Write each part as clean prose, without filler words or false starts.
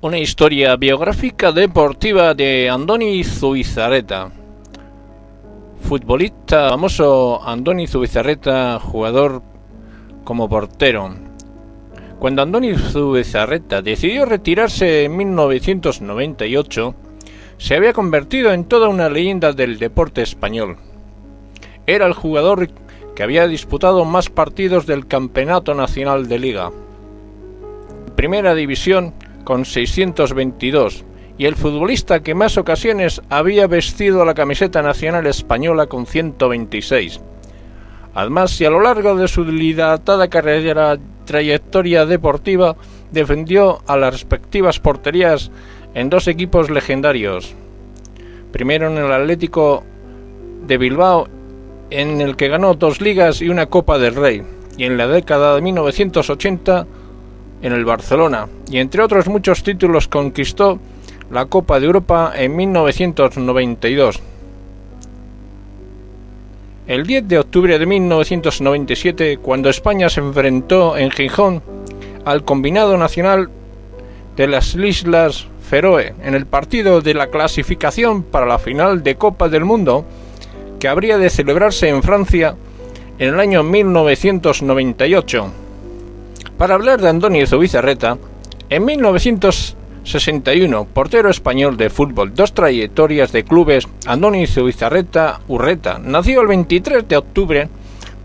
Una historia biográfica deportiva de Andoni Zubizarreta. Futbolista famoso Andoni Zubizarreta, jugador como portero. Cuando Andoni Zubizarreta decidió retirarse en 1998, se había convertido en toda una leyenda del deporte español. Era el jugador que había disputado más partidos del Campeonato Nacional de Liga, Primera División, con 622, y el futbolista que más ocasiones había vestido la camiseta nacional española con 126. Además, y a lo largo de su dilatada trayectoria deportiva, defendió a las respectivas porterías en dos equipos legendarios. Primero en el Atlético de Bilbao, en el que ganó 2 ligas y una Copa del Rey, y en la década de 1980 en el Barcelona, y entre otros muchos títulos conquistó la Copa de Europa en 1992. El 10 de octubre de 1997, cuando España se enfrentó en Gijón al combinado nacional de las Islas Feroe en el partido de la clasificación para la final de Copa del Mundo, que habría de celebrarse en Francia en el año 1998. Para hablar de Andoni Zubizarreta, en 1961, portero español de fútbol, 2 trayectorias de clubes, Andoni Zubizarreta Urreta nació el 23 de octubre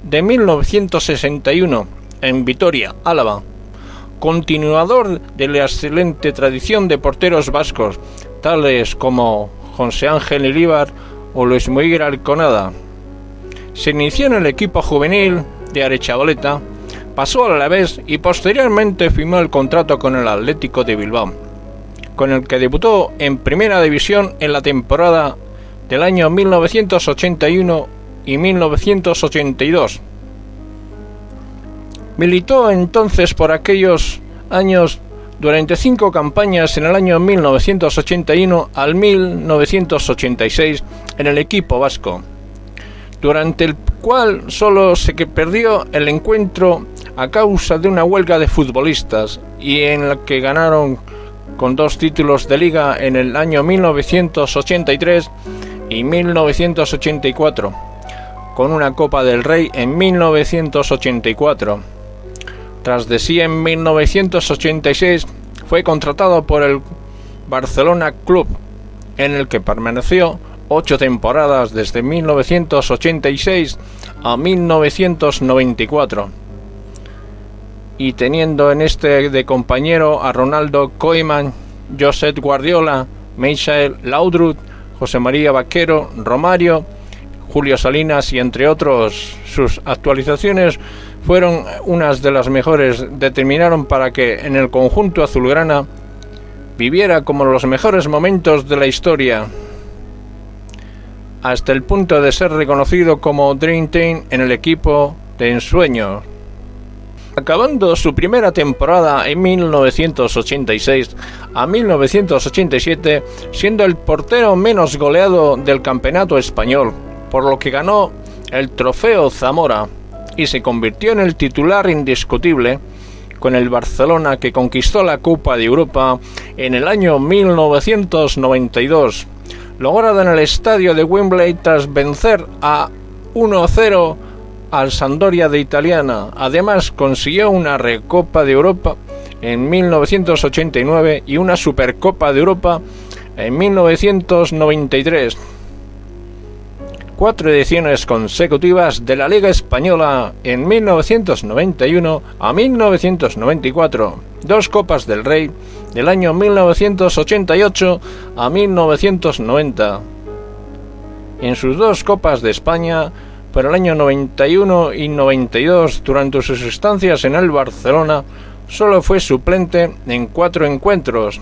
de 1961 en Vitoria, Álava, continuador de la excelente tradición de porteros vascos, tales como José Ángel Iríbar o Luis Miguel Alconada. Se inició en el equipo juvenil de Aretxabaleta, pasó al Alavés y posteriormente firmó el contrato con el Atlético de Bilbao, con el que debutó en Primera División en la temporada del año 1981 y 1982. Militó entonces por aquellos años durante 5 campañas en el año 1981 al 1986 en el equipo vasco, durante el cual solo se perdió el encuentro a causa de una huelga de futbolistas, y en la que ganaron con 2 títulos de liga en el año 1983 y 1984, con una Copa del Rey en 1984. Tras de sí, en 1986 fue contratado por el Barcelona Club, en el que permaneció 8 temporadas desde 1986 a 1994, y teniendo en este de compañero a Ronaldo Koeman, Josep Guardiola, Michael Laudrup, José María Vaquero, Romario, Julio Salinas y entre otros. Sus actualizaciones fueron unas de las mejores, determinaron para que en el conjunto azulgrana viviera como los mejores momentos de la historia, hasta el punto de ser reconocido como Dream Team en el equipo de ensueño, acabando su primera temporada en 1986 a 1987 siendo el portero menos goleado del campeonato español, por lo que ganó el Trofeo Zamora y se convirtió en el titular indiscutible con el Barcelona, que conquistó la Copa de Europa en el año 1992, lograda en el estadio de Wembley tras vencer a 1-0 al Sampdoria de Italiana. Además, consiguió una Recopa de Europa en 1989 y una Supercopa de Europa en 1993. 4 ediciones consecutivas de la Liga Española en 1991 a 1994, 2 Copas del Rey del año 1988 a 1990. En sus 2 Copas de España por el año 91 y 92, durante sus estancias en el Barcelona, solo fue suplente en 4 encuentros.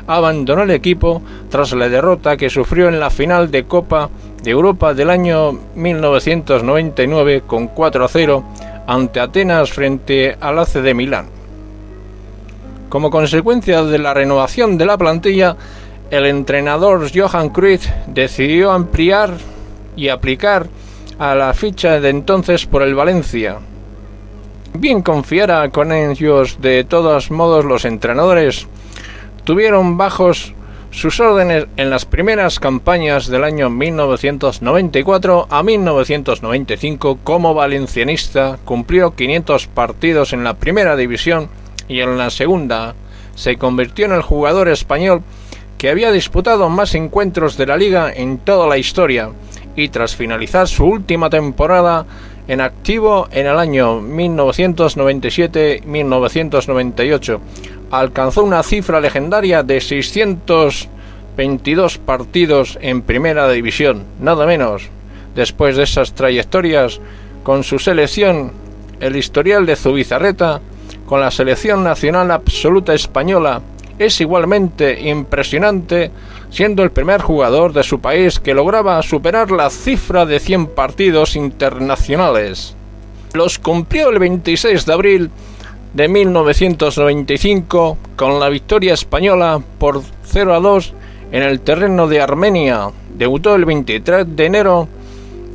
Abandonó el equipo tras la derrota que sufrió en la final de Copa de Europa del año 1999 con 4-0 ante Atenas frente al AC de Milán. Como consecuencia de la renovación de la plantilla, el entrenador Johan Cruyff decidió ampliar y aplicar a la ficha de entonces por el Valencia. Bien confiara con ellos, de todos modos los entrenadores estuvieron bajo sus órdenes en las primeras campañas del año 1994 a 1995 como valencianista. Cumplió 500 partidos en la primera división y en la segunda se convirtió en el jugador español que había disputado más encuentros de la liga en toda la historia, y tras finalizar su última temporada en activo en el año 1997-1998, alcanzó una cifra legendaria de 622 partidos en primera división, nada menos. Después de esas trayectorias con su selección, el historial de Zubizarreta con la selección nacional absoluta española es igualmente impresionante, siendo el primer jugador de su país que lograba superar la cifra de 100 partidos internacionales. Los cumplió el 26 de abril de 1995 con la victoria española por 0-2 en el terreno de Armenia. Debutó el 23 de enero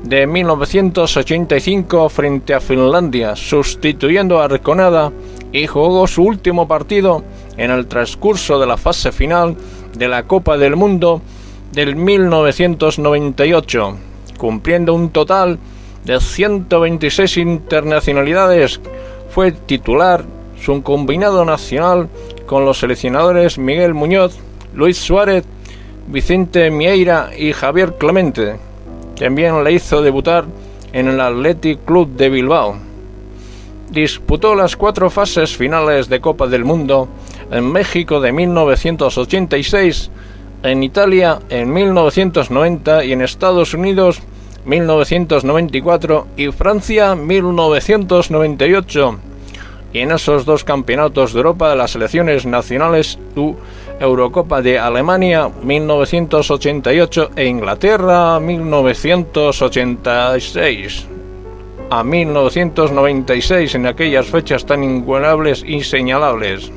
de 1985 frente a Finlandia, sustituyendo a Arconada, y jugó su último partido en el transcurso de la fase final de la Copa del Mundo del 1998, cumpliendo un total de 126 internacionalidades. Fue titular su combinado nacional con los seleccionadores Miguel Muñoz, Luis Suárez, Vicente Mieira y Javier Clemente. También le hizo debutar en el Athletic Club de Bilbao. Disputó las 4 fases finales de Copa del Mundo en México de 1986, en Italia en 1990 y en Estados Unidos 1994 y Francia 1998. Y en esos 2 campeonatos de Europa de las selecciones nacionales, Eurocopa de Alemania 1988 e Inglaterra 1986 a 1996, en aquellas fechas tan inigualables y señalables.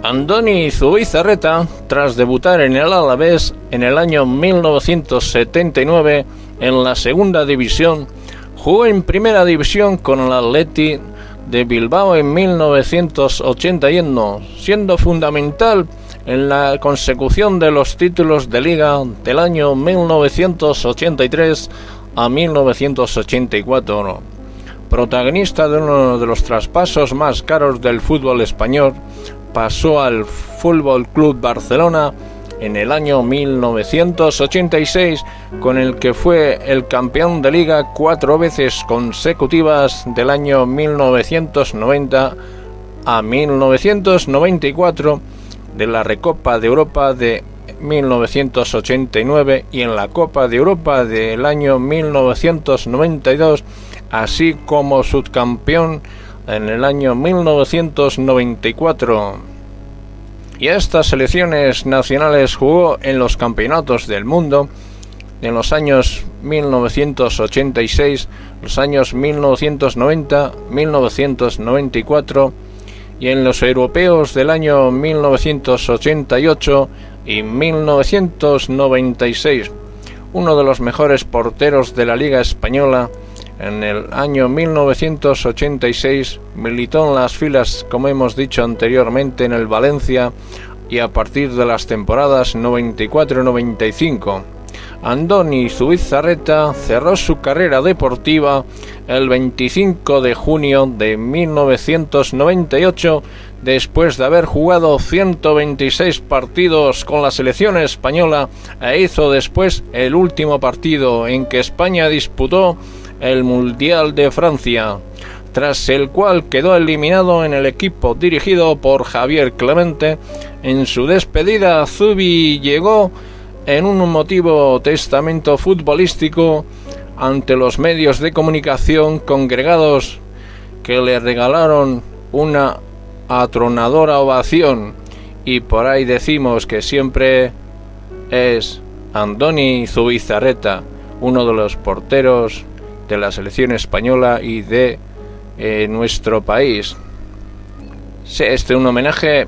Andoni Zubizarreta, tras debutar en el Alavés en el año 1979 en la segunda división, jugó en primera división con el Athletic de Bilbao en 1981, siendo fundamental en la consecución de los títulos de liga del año 1983 a 1984. Protagonista de uno de los traspasos más caros del fútbol español, pasó al Fútbol Club Barcelona en el año 1986, con el que fue el campeón de liga 4 veces consecutivas del año 1990 a 1994, de la Recopa de Europa de 1989 y en la Copa de Europa del año 1992, así como subcampeón en el año 1994. Y a estas selecciones nacionales jugó en los campeonatos del mundo en los años 1986, los años 1990, 1994 y en los europeos del año 1988 y 1996. Uno de los mejores porteros de la Liga Española. En el año 1986 militó en las filas, como hemos dicho anteriormente, en el Valencia, y a partir de las temporadas 94-95. Andoni Zubizarreta cerró su carrera deportiva el 25 de junio de 1998, después de haber jugado 126 partidos con la selección española, e hizo después el último partido en que España disputó el Mundial de Francia, tras el cual quedó eliminado en el equipo dirigido por Javier Clemente. En su despedida, Zubi llegó en un emotivo testamento futbolístico ante los medios de comunicación congregados, que le regalaron una atronadora ovación, y por ahí decimos que siempre es Andoni Zubizarreta, uno de los porteros de la selección española y de nuestro país. Este es un homenaje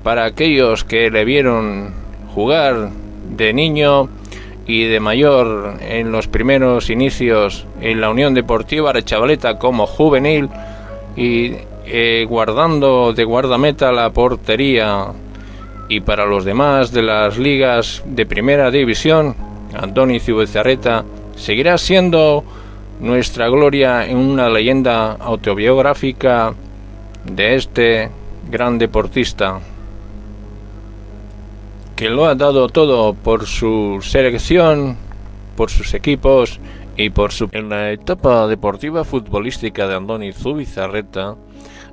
para aquellos que le vieron jugar de niño y de mayor en los primeros inicios en la Unión Deportiva Aretxabaleta como juvenil, y guardando de guardameta la portería Y para los demás de las ligas de primera división, Andoni Zubizarreta seguirá siendo nuestra gloria en una leyenda autobiográfica de este gran deportista que lo ha dado todo por su selección, por sus equipos y por su... En la etapa deportiva futbolística de Andoni Zubizarreta,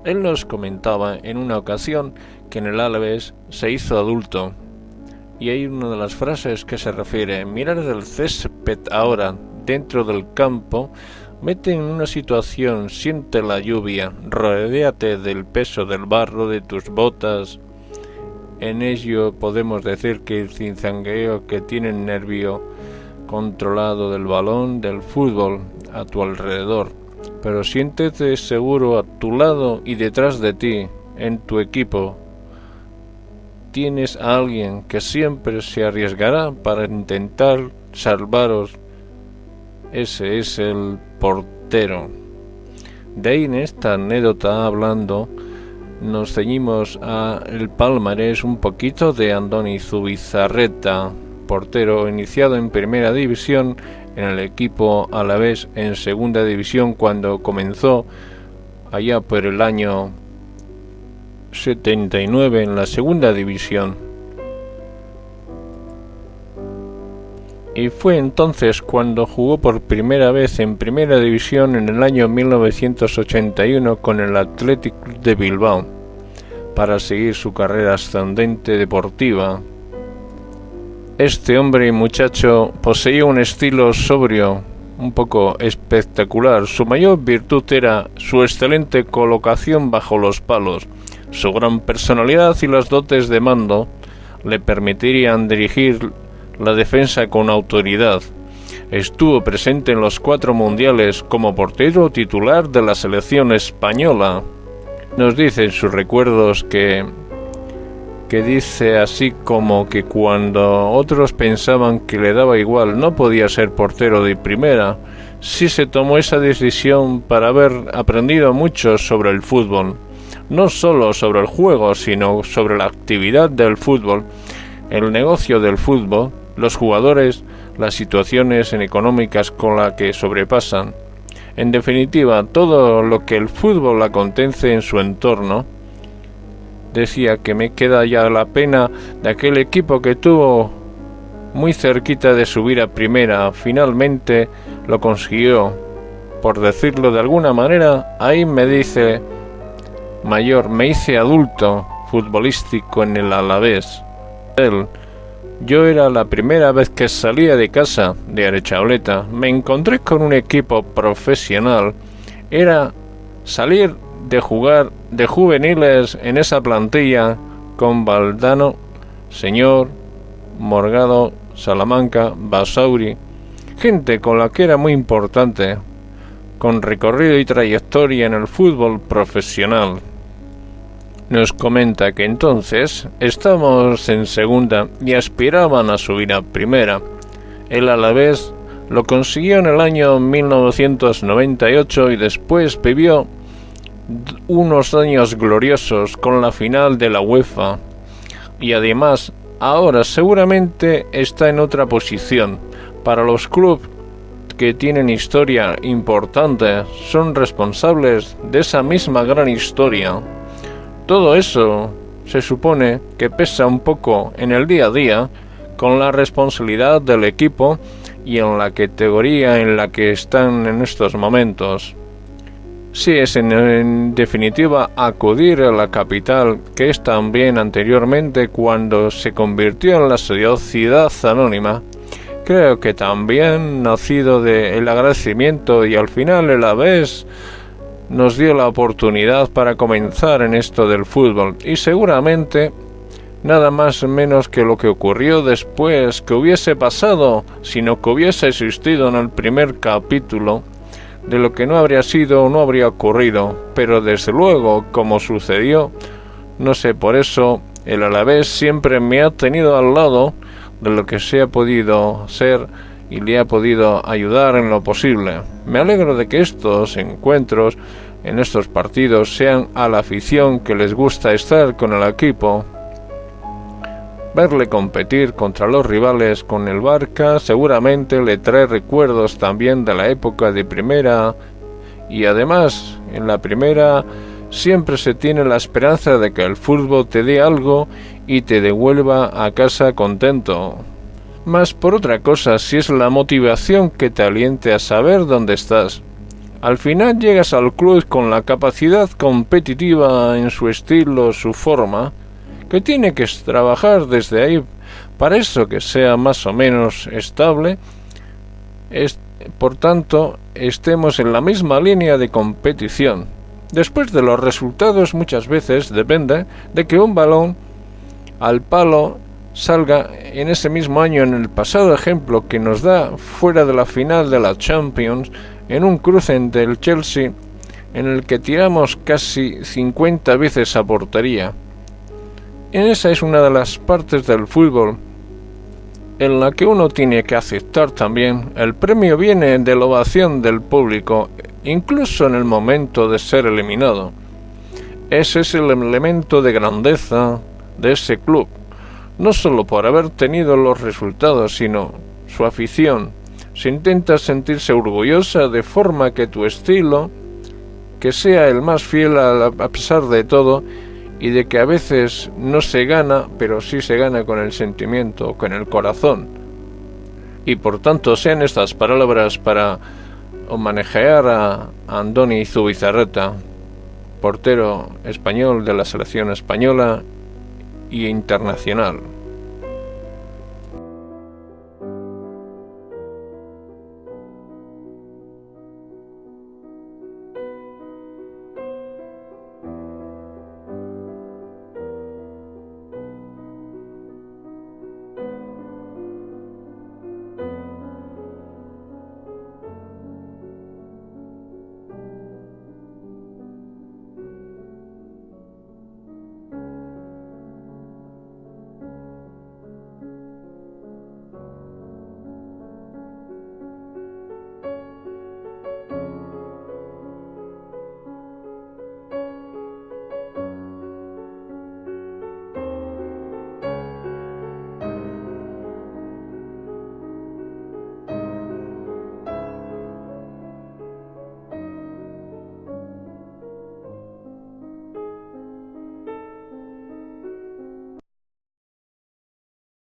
él nos comentaba en una ocasión que en el Alavés se hizo adulto, y hay una de las frases que se refiere: mirar el césped ahora dentro del campo, vete en una situación, siente la lluvia, rodéate del peso del barro de tus botas. En ello podemos decir que el cinzangueo que tiene el nervio controlado del balón del fútbol a tu alrededor, pero siéntete seguro a tu lado y detrás de ti, en tu equipo. Tienes a alguien que siempre se arriesgará para intentar salvaros. Ese es el portero. De ahí, en esta anécdota hablando, nos ceñimos a el palmarés un poquito de Andoni Zubizarreta, portero iniciado en primera división en el equipo Alavés en segunda división cuando comenzó allá por el año 79 en la segunda división, y fue entonces cuando jugó por primera vez en primera división en el año 1981 con el Athletic de Bilbao para seguir su carrera ascendente deportiva. Este hombre y muchacho poseía un estilo sobrio, un poco espectacular. Su mayor virtud era su excelente colocación bajo los palos. Su gran personalidad y las dotes de mando le permitirían dirigir la defensa con autoridad. Estuvo presente en los 4 mundiales como portero titular de la selección española. Nos dice en sus recuerdos que dice así como que cuando otros pensaban que le daba igual, no podía ser portero de primera, sí se tomó esa decisión para haber aprendido mucho sobre el fútbol. No solo sobre el juego, sino sobre la actividad del fútbol, el negocio del fútbol, los jugadores, las situaciones económicas con las que sobrepasan. En definitiva, todo lo que el fútbol acontece en su entorno. Decía que me queda ya la pena de aquel equipo que tuvo muy cerquita de subir a primera. Finalmente lo consiguió, por decirlo de alguna manera. Ahí me dice mayor, me hice adulto futbolístico en el Alavés. Yo era la primera vez que salía de casa de Arechavaleta. Me encontré con un equipo profesional. Era salir de jugar de juveniles en esa plantilla con Valdano, Señor, Morgado, Salamanca, Basauri, gente con la que era muy importante, con recorrido y trayectoria en el fútbol profesional. Nos comenta que entonces estamos en segunda y aspiraban a subir a primera. El Alavés lo consiguió en el año 1998 y después vivió unos años gloriosos con la final de la UEFA, y además ahora seguramente está en otra posición. Para los clubes que tienen historia importante son responsables de esa misma gran historia. Todo eso se supone que pesa un poco en el día a día con la responsabilidad del equipo y en la categoría en la que están en estos momentos. Sí, es en definitiva acudir a la capital, que es también anteriormente cuando se convirtió en la sociedad anónima. Creo que también nacido del agradecimiento, y al final el Alavés nos dio la oportunidad para comenzar en esto del fútbol, y seguramente nada más menos que lo que ocurrió después que hubiese pasado, sino que hubiese existido en el primer capítulo, de lo que no habría sido o no habría ocurrido, pero desde luego, como sucedió, no sé, por eso el Alavés siempre me ha tenido al lado de lo que se ha podido ser y le ha podido ayudar en lo posible. Me alegro de que estos encuentros, en estos partidos, sean a la afición que les gusta estar con el equipo. Verle competir contra los rivales con el Barça seguramente le trae recuerdos también de la época de primera, y además en la primera siempre se tiene la esperanza de que el fútbol te dé algo y te devuelva a casa contento. Más por otra cosa, si es la motivación que te aliente a saber dónde estás. Al final llegas al club con la capacidad competitiva en su estilo, su forma, que tiene que trabajar desde ahí para eso que sea más o menos estable. Por tanto, estemos en la misma línea de competición. Después de los resultados muchas veces depende de que un balón al palo salga en ese mismo año. En el pasado ejemplo que nos da fuera de la final de la Champions, en un cruce del Chelsea en el que tiramos casi 50 veces a portería. Esa es una de las partes del fútbol en la que uno tiene que aceptar también. El premio viene de la ovación del público, incluso en el momento de ser eliminado. Ese es el elemento de grandeza de ese club, no solo por haber tenido los resultados, sino su afición. Se intenta sentirse orgullosa de forma que tu estilo, que sea el más fiel a pesar de todo, y de que a veces no se gana, pero sí se gana con el sentimiento, con el corazón. Y por tanto sean estas palabras para homenajear a Andoni Zubizarreta, portero español de la selección española y internacional.